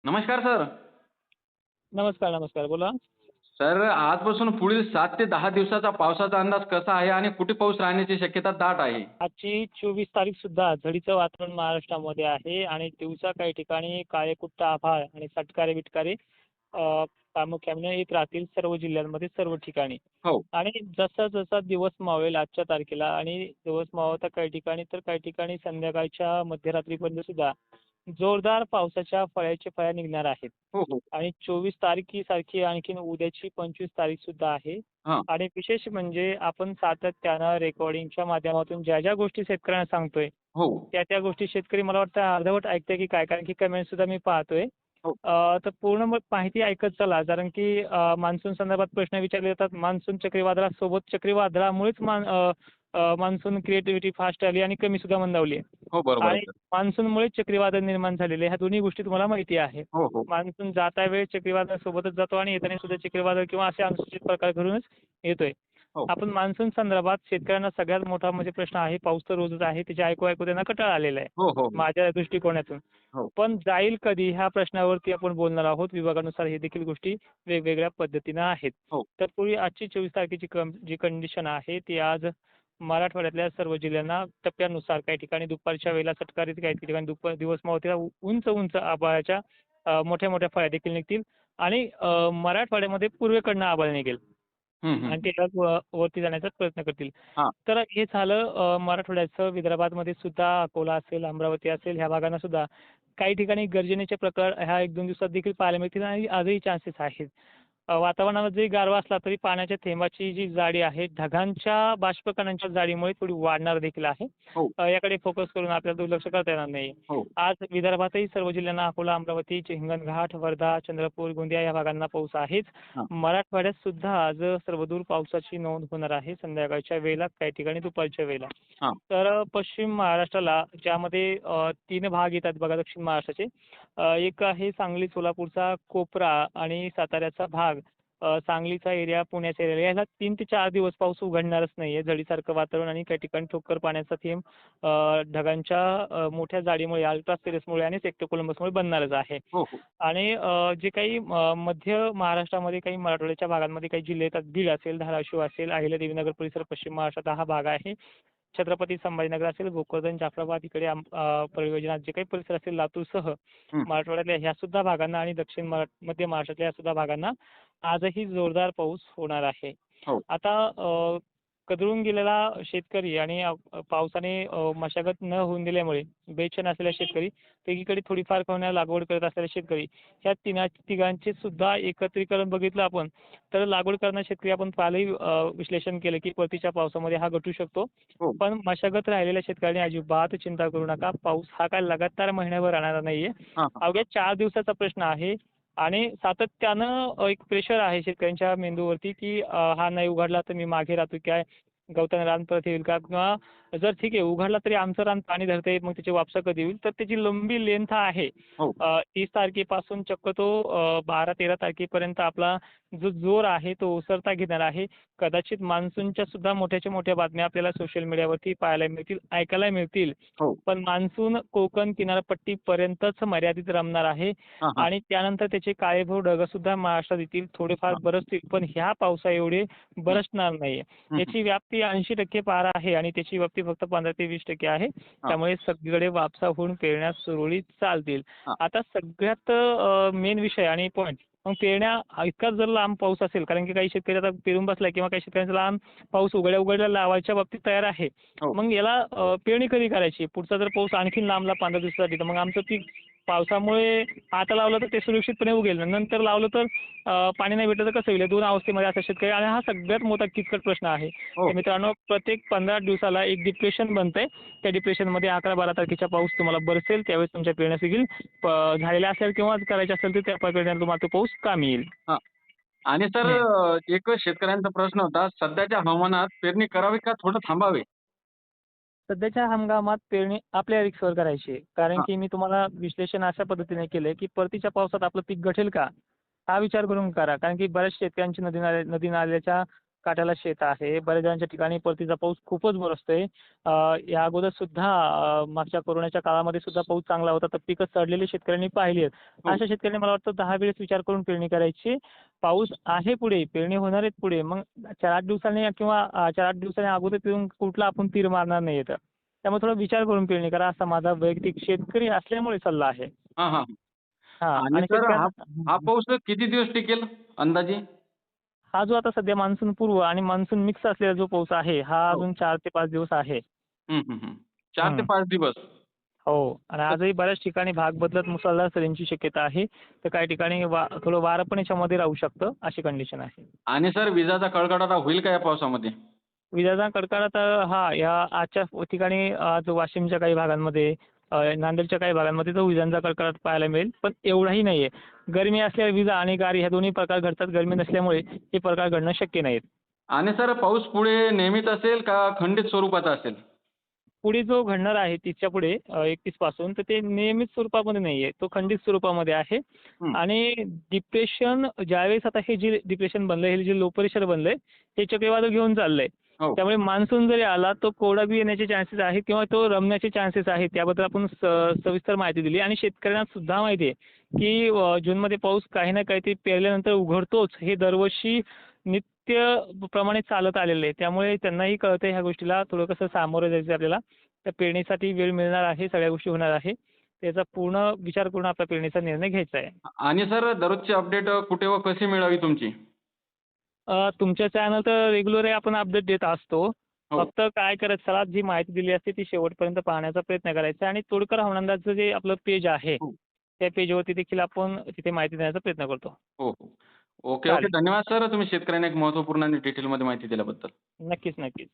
नमस्कार सर. नमस्कार, नमस्कार. बोला. सर आजपासून पुढील 7 ते 10 दिवसाचा पावसाचा अंदाज कसा आहे आणि कुठे पाऊस राहण्याची शक्यता दाट आहे? आजची 24 तारीख सुद्धा झडीचं वातावरण महाराष्ट्रामध्ये आहे आणि दिवसा काही ठिकाणी काळेकुट्ट आभाळ आणि सटकारे-बिटकारे प्रामुख्याने येत राहतील सर्व जिल्ह्यांमध्ये सर्व ठिकाणी. हो. आणि जसा-जसा दिवस मावेल आजच्या तारखेला आणि दिवस मावळता काही ठिकाणी तर काही ठिकाणी संध्याकाळच्या मध्यरात्रीपर्यंत सुद्धा जोरदार पावसाच्या फळ्या निघणार आहेत. हो, हो. आणि 24 तारखेसारखी आणखीन उद्याची 25 तारीख सुद्धा आहे. हां. आणि विशेष म्हणजे आपण सातत्यानं रेकॉर्डिंगच्या माध्यमातून ज्या गोष्टी शेतकऱ्यांना सांगतोय, हो. त्या गोष्टी शेतकरी मला वाटतं अर्धवट ऐकताय की काय? कारण की कमेंट सुद्धा मी पाहतोय. हो. तर पूर्ण मग माहिती ऐकत चला. कारण की मान्सून संदर्भात प्रश्न विचारले जातात. मान्सून चक्रीवादळासोबत चक्रीवादळामुळेच मान्सून क्रिएटिव्हिटी फास्ट आली आणि कमी सुद्धा मंदावली आहे. हो, बरोबर आहे आणि सर. मान्सूनमुळे चक्रीवादळ निर्माण झालेले ह्या दोन्ही गोष्टी तुम्हाला माहिती आहे. हो, हो. मान्सून जाता वेळी चक्रीवादळ सोबतच जातो आणि येताना सुद्धा चक्रीवादळ किंवा असे अनुसूचित प्रकार घडूनच येतोय. हो. आपण मान्सून संदर्भात शेतकऱ्यांना सगळ्यात मोठा म्हणजे प्रश्न आहे, पाऊस तर रोजच आहे. त्याचे ऐकू त्यांना कंटाळा आलेला आहे, हो, हो, हो. माझ्या दृष्टिकोनातून. हो. पण जाईल कधी ह्या प्रश्नावरती आपण बोलणार आहोत. विभागानुसार हे देखील गोष्टी वेगवेगळ्या पद्धतीनं आहेत. हो. तत्पूर्वी आजची 24 तारखेची जी कंडिशन आहे ती आज मराठवाड्यातल्या सर्व जिल्ह्यांना टप्प्यानुसार काही ठिकाणी दुपारच्या वेळेला सटकारीत, काही ठिकाणी दिवस मावळतीला उंच उंच आभाळाच्या मोठ्या मोठ्या फळ्या देखील निघतील आणि मराठवाड्यामध्ये पूर्वेकडनं आभाळ निघेल हं, आणि हं. ते ढग वरती जाण्याचा प्रयत्न करतील. हां. तर हे झालं मराठवाड्याचं. विदर्भामध्ये सुद्धा अकोला असेल, अमरावती असेल ह्या भागांना सुद्धा काही ठिकाणी गर्जनेचे प्रकार ह्या 1-2 दिवसात देखील पाहायला मिळतील आणि आजही चान्सेस आहेत. वातावरणात जरी गारवा असला तरी पाण्याच्या थेंबाची जी जाडी आहे, ढगांच्या बाष्पकणांच्या जाडीमुळे थोडी वाढणार देखील आहे. हो. याकडे फोकस करून आपल्याला दुर्लक्ष करता येणार नाही. हो. आज विदर्भातही सर्व जिल्ह्यांना अकोला, अमरावती, हिंगणघाट, वर्धा, चंद्रपूर, गोंदिया या भागांना पाऊस आहेच. हां. मराठवाड्यात सुद्धा आज सर्वदूर पावसाची नोंद होणार आहे संध्याकाळच्या वेळेला, काही ठिकाणी दुपारच्या वेळेला. हां. तर पश्चिम महाराष्ट्राला ज्यामध्ये 3 भाग येतात बघा दक्षिण महाराष्ट्राचे. एक आहे सांगली, सोलापूरचा कोपरा आणि साताऱ्याचा भाग. सांगलीचा एरिया, पुण्याचा एरिया ह्याला 3 ते 4 दिवस पाऊस उघडणारच नाहीये. झडीसारखं वातावरण आणि काही ठिकाणी ठोक्कर पाण्याचा थेंब ढगांच्या मोठ्या जाडीमुळे, अल्ट्रा सिरसमुळे आणि सेक्टोकोलंबसमुळे बनणारच आहे. हो, हो. आणि जे काही मध्य महाराष्ट्रामध्ये काही मराठवाड्याच्या भागांमध्ये काही जिल्हे येतात. बीड असेल, धाराशिव असेल, अहिल्यादेवीनगर परिसर पश्चिम महाराष्ट्राचा हा भाग आहे. छत्रपती संभाजीनगर असेल, भोकरदन, जाफराबाद इकडे परळी वैजनाथ जे काही परिसर असेल लातूरसह हं. मराठवाड्यातल्या ह्या सुद्धा भागांना आणि मध्य महाराष्ट्रातल्या ह्या सुद्धा भागांना आजही जोरदार पाऊस होणार आहे. हो. आता कदळून गेलेला शेतकरी आणि पावसाने मशागत न होऊन दिल्यामुळे बेचैन असलेला शेतकरी, एकीकडे थोडीफार का होईना लागवड करत असलेला शेतकरी, ह्या तिघांचे सुद्धा एकत्रीकरण बघितलं आपण तर लागवड करणारे शेतकरी आपण कालही विश्लेषण केलं की परतीच्या पावसामध्ये हा घटू शकतो. हो. पण मशागत राहिलेल्या शेतकऱ्यांनी अजिबात चिंता करू नका. पाऊस हा काय लगातार महिन्याभर राहणार नाहीये. हां, हां. अवघ्या 4 दिवसाचा प्रश्न आहे आणि सातत्यानं एक प्रेशर आहे शेतकऱ्यांच्या मेंदूवरती की हा नाही उघडला तर मी मागे राहतो काय? गवतानं रान परत येईल का? किंवा जर ठीक आहे उघडला तरी आमचं रान पाणी धरतंय मग त्याची वापसा कधी होईल? तर त्याची लंबी लेंथ आहे. हो. 30 तारखेपासून चक्क तो 12-13 तारखेपर्यंत आपला जो जोर आहे तो ओसरता घेणार आहे. कदाचित मान्सूनच्या सुद्धा मोठ्याच्या मोठ्या बातम्या आपल्याला सोशल मीडियावरती पाहायला मिळतील, ऐकायला मिळतील. हो. पण मान्सून कोकण किनारपट्टीपर्यंतच मर्यादित रमणार आहे हां, हां. आणि त्यानंतर त्याचे काळेभोर ढग सुद्धा महाराष्ट्रात येतील. थोडेफार हां. बरसतील पण ह्या पावसा एवढे हं. बरसणार नाहीये. हं, हं. याची व्याप्ती 80% पार आहे आणि त्याची व्याप्ती फक्त 15 ते 20% आहे. हां. त्यामुळे सगळीकडे वापसा होऊन पेरण्या सुरळीत चालतील. हां. आता सगळ्यात मेन विषय आणि पॉइंट मग पेरण्या इतकाच जर लांब पाऊस असेल कारण की काही शेतकरी आता पेरून बसलाय किंवा काही शेतकऱ्यांचा लांब पाऊस उघड्या लावायच्या बाबतीत तयार आहे. हो. मग याला पेरणी कधी करायची? पुढचा जर पाऊस आणखीन लांबला 15 दिवसासाठी तर मग आमचं पीक पावसामुळे आता लावलं तर ते सुरक्षितपणे उगेल. नंतर लावलं तर पाणी नाही भेटलं तर कसं होईल? 2 अवस्थेमध्ये असा शेतकरी आणि हा सगळ्यात मोठा किचकट प्रश्न आहे. हो. तर मित्रांनो प्रत्येक 15 दिवसाला एक डिप्रेशन बनतंय. त्या डिप्रेशनमध्ये 11-12 तारखेचा पाऊस तुम्हाला बरसेल. त्यावेळेस तुमच्या पेरण्या देखील झालेल्या असेल किंवा करायच्या असेल तर त्या पेरण्याला तुम्हाला तो पाऊस कामी येईल. हां. आणि सर हं. एक शेतकऱ्यांचा प्रश्न होता, सध्याच्या हवामानात पेरणी करावी का थोडं थांबावे? सध्याच्या हंगामात पेरणी आपल्या रिस्कवर करायची आहे. कारण हां. की मी तुम्हाला विश्लेषण अशा पद्धतीने केलंय की परतीच्या पावसात आपलं पीक घटेल का? हा विचार करून करा. कारण की बऱ्याच शेतकऱ्यांची नदी नाल्याच्या काठाला शेत आहे. बऱ्याच जणांच्या ठिकाणी परतीचा पाऊस खूपच बरसतोय. या अगोदर सुद्धा मागच्या कोरोनाच्या काळामध्ये सुद्धा पाऊस चांगला होता, तर पिकं सडलेली शेतकऱ्यांनी पाहिली आहेत. हो. अशा शेतकऱ्यांनी मला वाटतं 10 वेळेस विचार करून पेरणी करायची. पाऊस आहे पुढे, पेरणी होणार आहेत पुढे. मग 4-8 दिवसांनी किंवा 4-8 दिवसांनी अगोदर पेरून कुठला आपण तीर मारणार नाही आहेत. त्यामुळे थोडा विचार करून पेरणी करा, असा माझा वैयक्तिक शेतकरी असल्यामुळे सल्ला आहे. हां, हां. हां आणि आणि सर हा हा शेतकऱ्यांना पाऊस किती दिवस टिकेल अंदाजे? हा जो आता सध्या मान्सून पूर्व आणि मान्सून मिक्स असलेला जो पाऊस आहे, हा हो. अजून 4 ते 5 दिवस आहे. हं, हं, हं. 4 ते हं. 5 दिवस. हो. आणि तर आजही बऱ्याच ठिकाणी भाग बदलत मुसळधार सरींची शक्यता आहे. तर काही ठिकाणी थोडं वारं पण याच्यामध्ये राहू शकतं, अशी कंडिशन आहे. आणि सर विजांचा कडकडाट होईल का या पावसामध्ये? विजांचा कडकडाट या आजच्या ठिकाणी आज वाशिमच्या काही भागांमध्ये, नांदेडच्या काही भागांमध्ये तो विजांचा कडकडाट पाहायला मिळेल. पण एवढाही नाहीये. गरमी असल्यावर विजा आणि गार ह्या दोन्ही प्रकार घडतात. गरमी नसल्यामुळे हे प्रकार घडणं शक्य नाहीत. आणि सर पाऊस पुढे नेहमीच असेल का खंडित स्वरूपाचा असेल? पुढे जो घडणार आहे 30च्या पुढे 31 पासून, तर ते नियमित स्वरूपामध्ये नाहीये. तो खंडित स्वरूपामध्ये आहे. हं. आणि डिप्रेशन ज्यावेळेस आता हे जे डिप्रेशन बनलंय, हे जे लो प्रेशर बनलंय, हे चक्रीवादळ घेऊन चाललंय. हो. त्यामुळे मान्सून जरी आला, तो कोरडा बी येण्याचे चान्सेस आहेत किंवा तो रमण्याचे चान्सेस आहेत. त्याबद्दल आपण सविस्तर माहिती दिली आणि शेतकऱ्यांना सुद्धा माहिती आहे, की जूनमध्ये पाऊस काही ना काहीतरी पेरल्यानंतर उघडतोच. हे दरवर्षी नित्य प्रमाणे चालत आलेलं आहे. त्यामुळे त्यांनाही कळतंय ह्या गोष्टीला थोडं कसं सामोरं जायचं आपल्याला. त्या पेरणीसाठी वेळ मिळणार आहे, सगळ्या गोष्टी होणार आहे. त्याचा पूर्ण विचार करून आपल्या पेरणीचा निर्णय घ्यायचा आहे. आणि सर दररोजची अपडेट कुठे व कशी मिळावी तुमची? तुमच्या चॅनल तर रेग्युलर आपण अपडेट देत असतो. हो. फक्त काय करायचं, चला जी माहिती दिली असते ती शेवटपर्यंत पाहण्याचा प्रयत्न करायचा आणि तोडकर हवामानंदाचं जे आपलं पेज आहे, हो. त्या पेजवरती देखील आपण तिथे माहिती देण्याचा प्रयत्न करतो. हो, हो. Okay, okay. चालेल. धन्यवाद सर. तुम्ही शेतकऱ्यांना एक महत्त्वपूर्ण आणि डिटेलमध्ये माहिती दिल्याबद्दल. नक्कीच, नक्कीच.